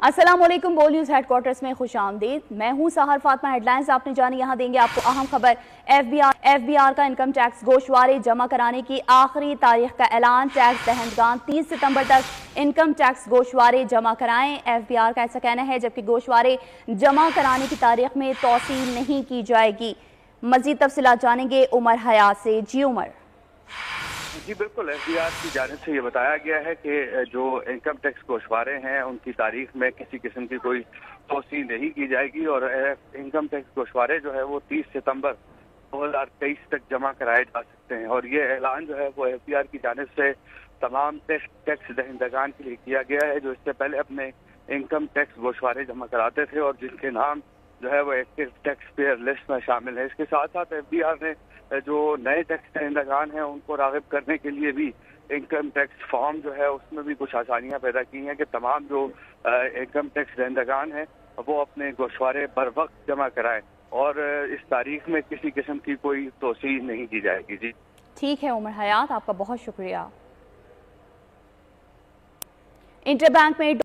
अस्सलामुअलैकुम। बोल news headquarters में खुश आमदीद। मैं हूं सहर फातिमा। हेडलाइंस आपने जानी, यहाँ देंगे आपको अहम खबर। एफबीआर का इनकम टैक्स गोशवारे जमा कराने की आखिरी तारीख का ऐलान। टैक्स दहंदगान 30 सितंबर तक इनकम टैक्स गोशवारे जमा कराएं। एफबीआर का ऐसा कहना है, जबकि गोशवारे जमा कराने की तारीख में तौसील नहीं की जाएगी। मजीद तफसीलात जानेंगे उमर हयात से। जी उमर। जी बिल्कुल, एफबीआर की जानिब से ये बताया गया है कि जो इनकम टैक्स गोशवारे हैं उनकी तारीख में किसी किस्म की कोई तोसी नहीं की जाएगी और इनकम टैक्स गोशवारे जो है वो 30 सितंबर 2023 तक जमा कराए जा सकते हैं। और ये ऐलान जो है वो एफबीआर की जानिब से तमाम टैक्स दहिंदगान के लिए किया गया है जो इससे पहले अपने इनकम टैक्स गोशवारे जमा कराते थे और जिनके नाम जो है वो एक्टिव टैक्स पेयर लिस्ट में शामिल है। इसके साथ साथ एफबीआर ने जो नए टैक्स दहिंदगान हैं उनको राग़िब करने के लिए भी इनकम टैक्स फॉर्म जो है उसमें भी कुछ आसानियां पैदा की हैं कि तमाम जो इनकम टैक्स दहिंदगान हैं वो अपने गोशवारे बर वक्त जमा कराएं और इस तारीख में किसी किस्म की कोई तोसी नहीं की जाएगी। जी ठीक है उमर हयात, आपका बहुत शुक्रिया। इंटरबैंक में